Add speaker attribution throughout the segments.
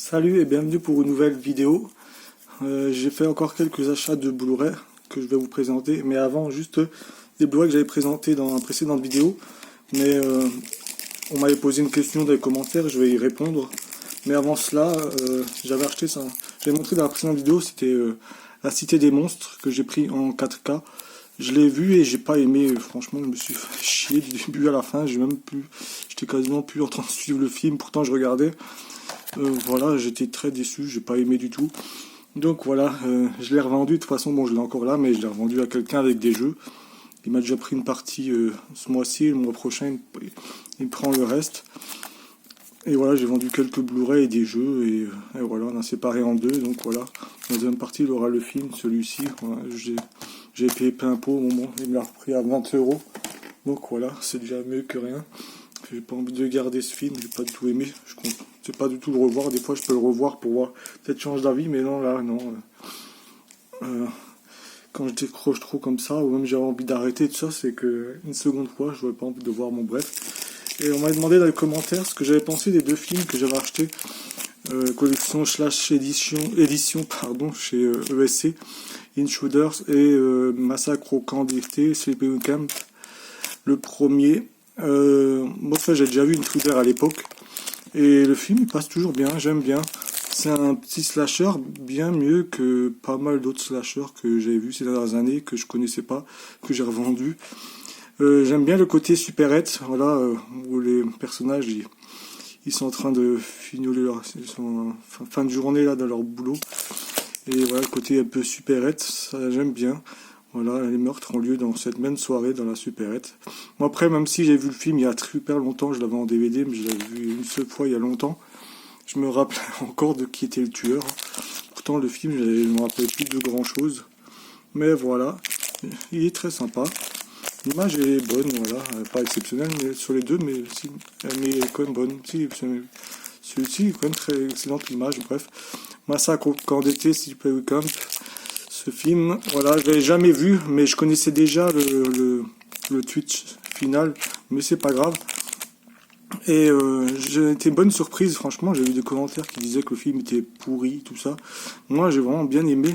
Speaker 1: Salut et bienvenue pour une nouvelle vidéo. J'ai fait encore quelques achats de Blu-ray que je vais vous présenter, mais avant juste des Blu-ray que j'avais présentés dans la précédente vidéo. Mais on m'avait posé une question dans les commentaires, je vais y répondre. Mais avant cela, j'avais acheté ça. J'avais montré dans la précédente vidéo, c'était La Cité des Monstres que j'ai pris en 4K. Je l'ai vu et j'ai pas aimé, franchement je me suis fait chier du début à la fin, j'étais quasiment plus en train de suivre le film, pourtant je regardais. Voilà, j'étais très déçu, j'ai pas aimé du tout. Donc voilà, je l'ai revendu, de toute façon bon je l'ai encore là, mais je l'ai revendu à quelqu'un avec des jeux. Il m'a déjà pris une partie ce mois-ci, le mois prochain il prend le reste. Et voilà, j'ai vendu quelques Blu-ray et des jeux, et voilà, on a séparé en deux, donc voilà. Dans la deuxième partie, il aura le film, celui-ci, voilà, j'ai payé plein pot au moment, il me l'a repris à 20 €. Donc voilà, c'est déjà mieux que rien. J'ai pas envie de garder ce film, j'ai pas du tout aimé, je compte, c'est pas du tout le revoir, des fois je peux le revoir pour voir, peut-être change d'avis, mais non, là, non. Quand je décroche trop comme ça, ou même j'ai envie d'arrêter tout ça, c'est que une seconde fois, je n'aurais pas envie de voir mon bref. Et on m'a demandé dans les commentaires ce que j'avais pensé des deux films que j'avais achetés, collection slash édition pardon, chez ESC, Intruders et Massacre au camp d'été, Sleeping Camp. Le premier, moi ça j'ai déjà vu Intruder à l'époque, et le film il passe toujours bien, j'aime bien. C'est un petit slasher bien mieux que pas mal d'autres slashers que j'avais vus ces dernières années, que je connaissais pas, que j'ai revendu. J'aime bien le côté supérette, voilà, où les personnages ils sont en train de fignoler ils sont en fin de journée là dans leur boulot. Et voilà, le côté un peu supérette, ça j'aime bien. Voilà, les meurtres ont lieu dans cette même soirée dans la supérette. Moi après, même si j'ai vu le film il y a super longtemps, je l'avais en DVD, mais je l'avais vu une seule fois il y a longtemps. Je me rappelais encore de qui était le tueur. Pourtant le film, je ne me rappelais plus de grand chose. Mais voilà, il est très sympa. L'image est bonne, voilà, pas exceptionnelle mais sur les deux, mais si, elle est quand même bonne. Si, celui-ci est quand même très excellente l'image, bref. Massacre au camp d'été, Sleeping Camp. Ce film, voilà, je l'avais jamais vu, mais je connaissais déjà le Twitch final, mais c'est pas grave. Et j'ai été bonne surprise, franchement, j'ai vu des commentaires qui disaient que le film était pourri, tout ça. Moi, j'ai vraiment bien aimé.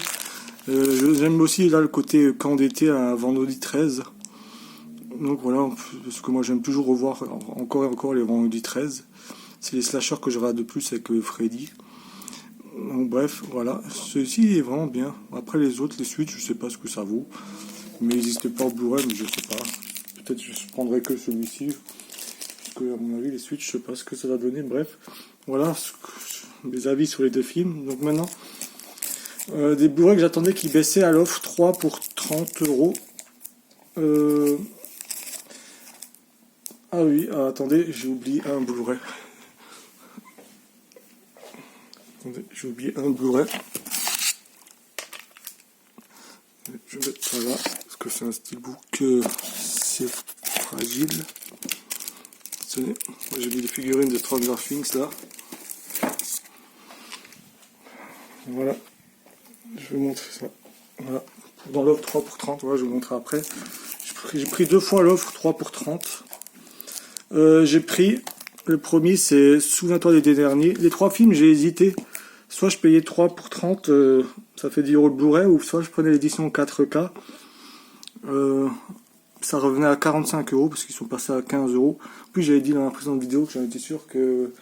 Speaker 1: J'aime aussi là le côté camp d'été à vendredi 13. Donc voilà, parce que moi j'aime toujours revoir encore et encore les vendredis 13. C'est les slashers que je regarde de plus avec Freddy. Donc bref, voilà, celui-ci est vraiment bien. Après les autres, les suites, je sais pas ce que ça vaut. Mais ils n'existent pas en Blu-ray, mais je sais pas. Peut-être que je prendrai que celui-ci. Parce que à mon avis, les suites, je sais pas ce que ça va donner. Bref, voilà mes avis sur les deux films. Donc maintenant, des Blu-ray que j'attendais qui baissaient à l'offre, 3 pour 30 €. Ah oui, attendez, j'ai oublié un Blu-ray. Attendez, j'ai oublié un Blu-ray. Je vais mettre ça là, parce que c'est un steelbook, c'est fragile. Tenez, j'ai mis des figurines de Stranger Things là. Voilà, je vais vous montrer ça. Voilà, dans l'offre 3 pour 30, voilà, je vais vous montrer après. J'ai pris deux fois l'offre 3 pour 30. J'ai pris, le premier c'est Souviens-toi des derniers. Les trois films j'ai hésité. Soit je payais 3 pour 30, ça fait 10 € le Blu-ray, ou soit je prenais l'édition 4K. Ça revenait à 45 € parce qu'ils sont passés à 15 €. Puis j'avais dit dans la précédente vidéo que j'en étais sûr que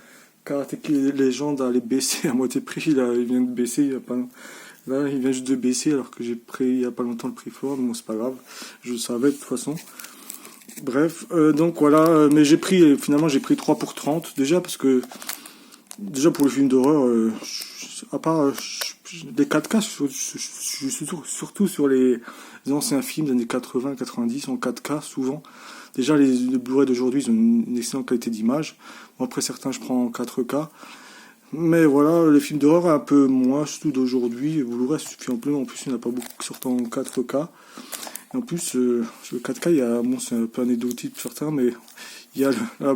Speaker 1: Karate Kid Legend allait baisser à moitié prix. Là, il vient de baisser, là, il vient juste de baisser alors que j'ai pris il n'y a pas longtemps le prix fort. Bon, c'est pas grave, je le savais de toute façon. Bref, donc voilà, mais finalement j'ai pris 3 pour 30, déjà parce que, déjà pour le film d'horreur, à part les 4K, je suis surtout sur les anciens films des années 80-90 en 4K souvent. Déjà les Blu-ray d'aujourd'hui ils ont une excellente qualité d'image. Bon, après certains je prends en 4K. Mais voilà, les films d'horreur un peu moins, surtout d'aujourd'hui. Le Blu-ray suffit amplement, en plus il n'y en a pas beaucoup qui sortent en 4K. En plus, le 4K, bon, c'est un peu anecdotique pour certains, mais il y a une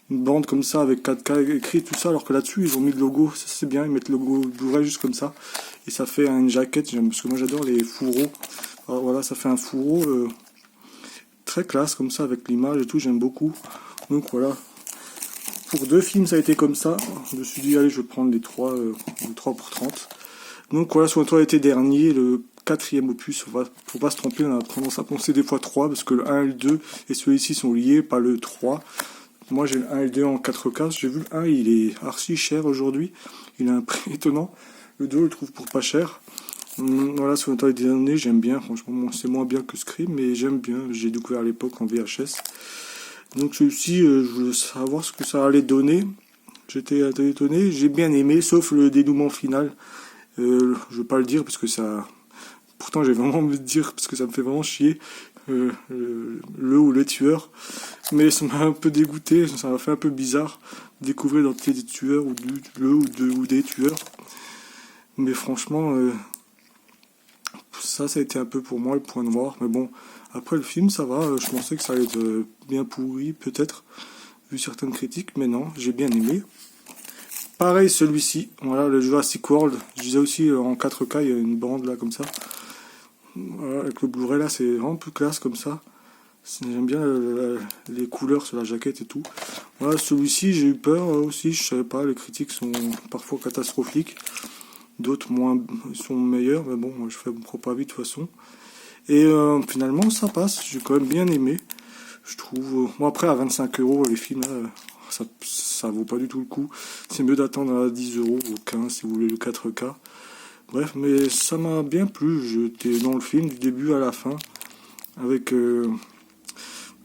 Speaker 1: bande comme ça avec 4K écrit, tout ça, alors que là-dessus, ils ont mis le logo, ça c'est bien, ils mettent le logo Blu-ray juste comme ça, et ça fait une jaquette, parce que moi j'adore les fourreaux. Alors voilà, ça fait un fourreau très classe comme ça, avec l'image et tout, j'aime beaucoup. Donc voilà, pour 2 films, ça a été comme ça. Je me suis dit, allez, je vais prendre les 3 pour 30. Donc voilà, sur le toit été dernier, le 4e opus, faut pas se tromper, on a tendance à penser des fois 3, parce que le 1 et le 2 et celui-ci sont liés, pas le 3. Moi j'ai le 1 et le 2 en 4K, j'ai vu le 1, il est archi cher aujourd'hui, il a un prix étonnant. Le 2, je le trouve pour pas cher. Voilà, sur le toit été dernier, j'aime bien, franchement, c'est moins bien que Scream, mais j'aime bien, j'ai découvert à l'époque en VHS. Donc celui-ci, je voulais savoir ce que ça allait donner. J'étais étonné, j'ai bien aimé, sauf le dénouement final. Je vais pas le dire parce que ça... Pourtant j'ai vraiment envie de dire parce que ça me fait vraiment chier. Le ou les tueurs. Mais ça m'a un peu dégoûté, ça m'a fait un peu bizarre de découvrir l'identité des tueurs ou des tueurs. Mais franchement, ça a été un peu pour moi le point noir. Mais bon, après le film ça va, je pensais que ça allait être bien pourri peut-être, vu certaines critiques, mais non, j'ai bien aimé. Pareil celui-ci, voilà le Jurassic World, je disais aussi en 4K, il y a une bande là comme ça. Voilà, avec le Blu-ray là, c'est vraiment plus classe comme ça. J'aime bien les couleurs sur la jaquette et tout. Voilà, celui-ci j'ai eu peur aussi, je savais pas, les critiques sont parfois catastrophiques. D'autres sont meilleurs, mais bon, moi je fais mon propre avis de toute façon. Et finalement ça passe, j'ai quand même bien aimé. Je trouve, bon après à 25 € les films là, ça vaut pas du tout le coup. C'est mieux d'attendre à 10 € ou 15 si vous voulez le 4K. Bref, mais ça m'a bien plu. J'étais dans le film du début à la fin avec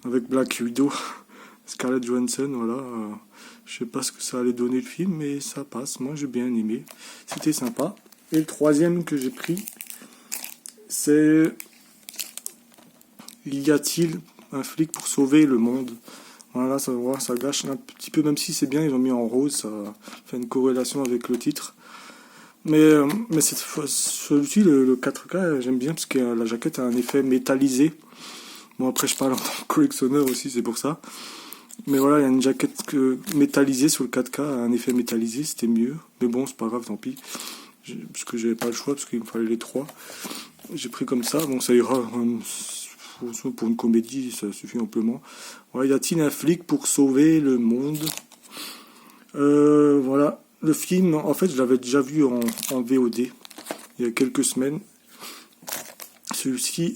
Speaker 1: Black Widow, Scarlett Johansson, voilà. Je sais pas ce que ça allait donner le film, mais ça passe. Moi, j'ai bien aimé. C'était sympa. Et le 3e que j'ai pris, c'est Y a-t-il un flic pour sauver le monde? Voilà, ça gâche un petit peu, même si c'est bien, ils ont mis en rose, ça fait une corrélation avec le titre. Mais cette fois, celui-ci, le 4K, j'aime bien parce que la jaquette a un effet métallisé. Bon, après, je parle en tant que collectionneur aussi, c'est pour ça. Mais voilà, il y a une jaquette métallisée sur le 4K, un effet métallisé, c'était mieux. Mais bon, c'est pas grave, tant pis. Parce que j'avais pas le choix, parce qu'il me fallait les 3. J'ai pris comme ça, bon, ça ira. Pour une comédie, ça suffit amplement. Voilà, y a-t-il un flic pour sauver le monde? Voilà. Le film, en fait, je l'avais déjà vu en VOD il y a quelques semaines. Celui-ci,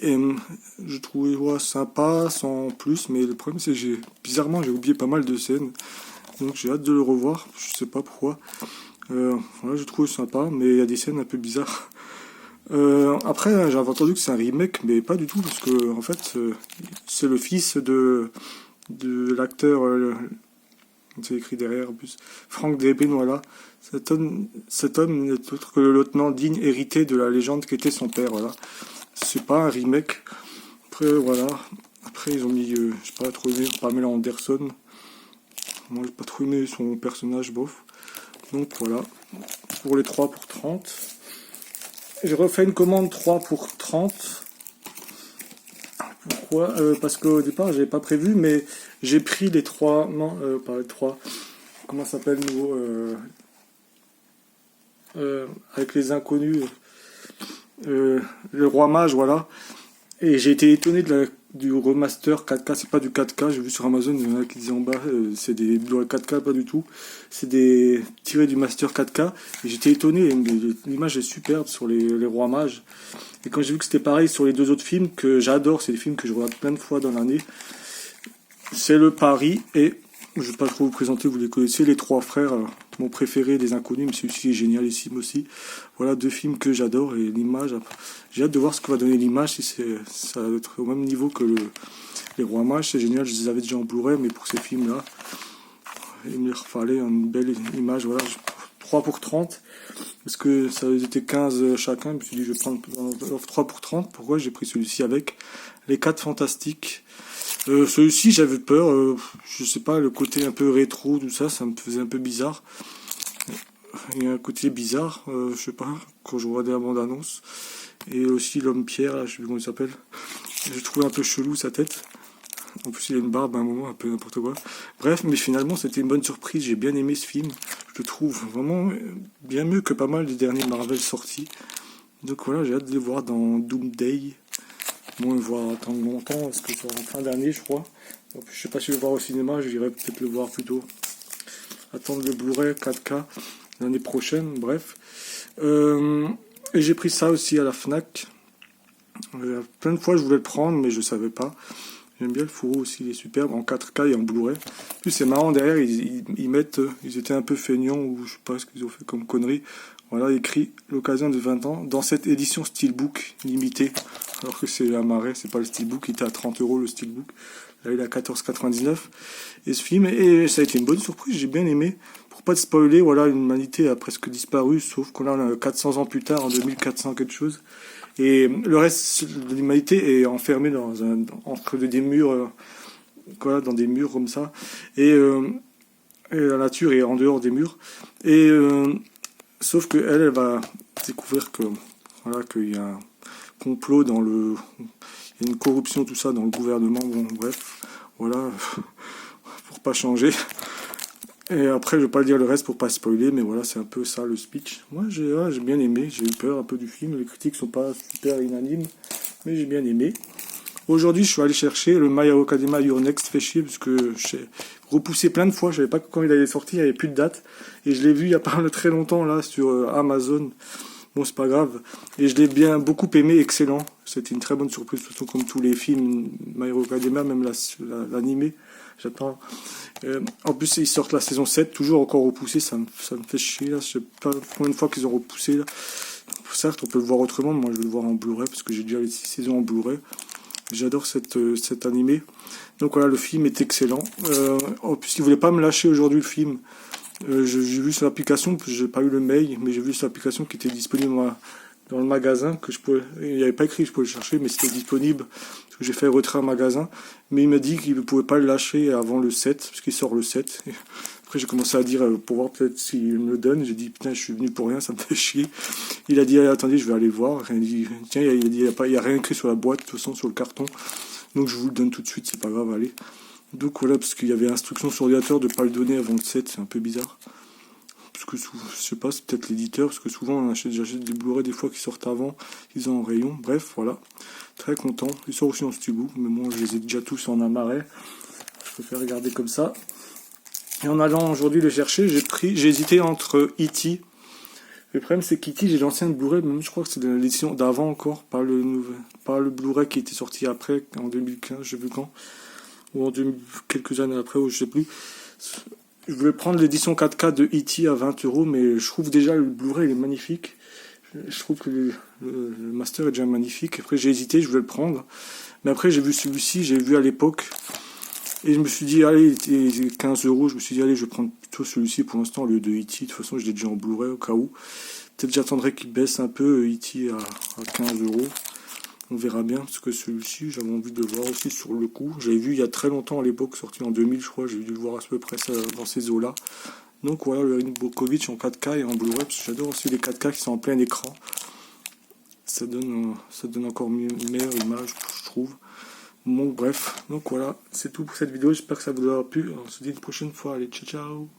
Speaker 1: je trouvais sympa, sans plus, mais le problème c'est que bizarrement j'ai oublié pas mal de scènes, donc j'ai hâte de le revoir, je sais pas pourquoi. Voilà, je trouve sympa, mais il y a des scènes un peu bizarres. Après, j'avais entendu que c'est un remake, mais pas du tout, parce que en fait, c'est le fils de l'acteur. C'est écrit derrière en plus. Frank Drebin, voilà. Cet homme n'est autre que le lieutenant digne hérité de la légende qu'était son père, voilà. C'est pas un remake. Après, voilà. Après, ils ont mis, j'ai pas trop aimé Pamela Anderson. Moi, j'ai pas trop aimé son personnage, bof. Donc voilà. Pour les 3 pour 30. J'ai refait une commande 3 pour 30. Pourquoi parce qu'au départ, j'avais pas prévu, mais j'ai pris les 3. Non, pas les 3. Comment ça s'appelle nouveau avec les inconnus. Le Roi Mage, voilà. Et j'ai été étonné du remaster 4K. C'est pas du 4K, j'ai vu sur Amazon, il y en a qui disaient en bas, c'est des Blu-ray 4K, pas du tout. C'est des tirés du master 4K. Et j'étais étonné, l'image est superbe sur les Rois Mages. Et quand j'ai vu que c'était pareil sur les 2 autres films que j'adore, c'est des films que je regarde plein de fois dans l'année, c'est Le Pari et je ne vais pas trop vous présenter, vous les connaissez, Les Trois Frères, mon préféré des Inconnus, mais celui-ci est génialissime aussi. Voilà 2 films que j'adore et l'image, j'ai hâte de voir ce que va donner l'image, si ça va être au même niveau que les Rois Mages, c'est génial, je les avais déjà en Blu-ray, mais pour ces films-là, il me fallait une belle image, voilà, 3 pour 30, parce que ça était 15 chacun, je me suis dit je vais prendre 3 pour 30, pourquoi j'ai pris celui-ci avec les 4 Fantastiques. Celui-ci j'avais peur, je sais pas, le côté un peu rétro, tout ça, ça me faisait un peu bizarre. Il y a un côté bizarre, je sais pas, quand je regardais la bande-annonce. Et aussi l'homme pierre, là, je sais plus comment il s'appelle. J'ai trouvé un peu chelou sa tête. En plus il a une barbe à un moment, un peu n'importe quoi. Bref, mais finalement c'était une bonne surprise, j'ai bien aimé ce film. Je le trouve vraiment bien mieux que pas mal des derniers Marvel sortis. Donc voilà, j'ai hâte de les voir dans Doomsday. Bon, il va attendre longtemps, parce que c'est en fin d'année, je crois. Donc, je sais pas si je vais le voir au cinéma, je dirais peut-être le voir plus tôt. attendre le Blu-ray 4K l'année prochaine, bref. Et j'ai pris ça aussi à la Fnac. Plein de fois je voulais le prendre, mais je savais pas. J'aime bien le fourreau aussi, il est superbe, en 4K et en Blu-ray. En plus c'est marrant, derrière ils mettent, ils étaient un peu feignants, ou je sais pas ce qu'ils ont fait comme connerie. Voilà, écrit l'occasion de 20 ans dans cette édition Steelbook limitée. Alors que c'est un marais, c'est pas le Steelbook, il était à 30 € le Steelbook. Là il est à 14,99 €. Et ce film, et ça a été une bonne surprise, j'ai bien aimé. Pour pas te spoiler, voilà, l'humanité a presque disparu, sauf qu'on a 400 ans plus tard, en 2400 quelque chose. Et le reste de l'humanité est enfermé entre des murs, voilà, dans des murs comme ça. Et la nature est en dehors des murs. Et sauf que elle va découvrir que voilà, qu'il y a un complot il y a une corruption, tout ça dans le gouvernement. Bon, bref, voilà, pour pas changer. Et après, je vais pas dire le reste pour pas spoiler, mais voilà, c'est un peu ça le speech. Moi, j'ai bien aimé, j'ai eu peur un peu du film, les critiques sont pas super unanimes, mais j'ai bien aimé. Aujourd'hui, je suis allé chercher le My Hero Academia Your Next fait chier, parce que j'ai repoussé plein de fois, je savais pas quand il allait sortir, il n'y avait plus de date, et je l'ai vu il y a pas très longtemps, là, sur Amazon. Bon, c'est pas grave. Et je l'ai beaucoup aimé, excellent. C'était une très bonne surprise, de toute façon, comme tous les films My Hero Academia, même l'animé. J'attends. En plus, ils sortent la saison 7, toujours encore repoussé, ça me fait chier, là. Je sais pas combien de fois qu'ils ont repoussé, là. Certes, on peut le voir autrement, mais moi, je vais le voir en Blu-ray, parce que j'ai déjà les 6 saisons en Blu-ray. J'adore cet animé. Donc voilà, le film est excellent. En plus, ils voulaient pas me lâcher aujourd'hui le film. J'ai vu sur l'application, j'ai pas eu le mail, mais j'ai vu sur l'application qui était disponible dans le magasin, il n'y avait pas écrit que je pouvais le chercher, mais c'était disponible, parce que j'ai fait retrait en magasin, mais il m'a dit qu'il ne pouvait pas le lâcher avant le 7, parce qu'il sort le 7. Et après j'ai commencé à dire, pour voir peut-être s'il me le donne, j'ai dit, putain, je suis venu pour rien, ça me fait chier. Il a dit, attendez, je vais aller voir. Il a dit, tiens, il y a rien écrit sur la boîte, de toute façon, sur le carton, donc je vous le donne tout de suite, c'est pas grave, allez. Donc voilà, parce qu'il y avait instruction sur l'ordinateur de ne pas le donner avant le 7, c'est un peu bizarre. Parce que je sais pas, c'est peut-être l'éditeur, parce que souvent j'achète des Blu-ray des fois qui sortent avant, ils ont en rayon. Bref, voilà, très content. Ils sortent aussi en Steelbook, mais moi je les ai déjà tous en amarais. Je préfère regarder comme ça. Et en allant aujourd'hui les chercher, j'ai hésité entre E.T. Le problème c'est qu'E.T. j'ai l'ancien Blu-ray, même je crois que c'est de l'édition d'avant encore, pas le Blu-ray qui était sorti après, en 2015, je sais plus quand, ou quelques années après, ou je sais plus. Je voulais prendre l'édition 4K de E.T. à 20 €, mais je trouve déjà le Blu-ray il est magnifique. Je trouve que le master est déjà magnifique. Après j'ai hésité, je voulais le prendre. Mais après j'ai vu celui-ci, j'ai vu à l'époque. Et je me suis dit, allez, il était 15 €. Je me suis dit, allez, je vais prendre plutôt celui-ci pour l'instant, au lieu de E.T. De toute façon, je l'ai déjà en Blu-ray au cas où. Peut-être j'attendrai qu'il baisse un peu, E.T. à 15 €. On verra bien, parce que celui-ci, j'avais envie de le voir aussi sur le coup. J'avais vu il y a très longtemps à l'époque, sorti en 2000, je crois, j'ai dû le voir à peu près dans ces eaux-là. Donc voilà, le Erin Brockovich en 4K et en Blu-ray, parce que j'adore aussi les 4K qui sont en plein écran. Ça donne encore meilleure image, je trouve. Bon, bref, donc voilà, c'est tout pour cette vidéo. J'espère que ça vous aura plu. On se dit une prochaine fois. Allez, ciao, ciao!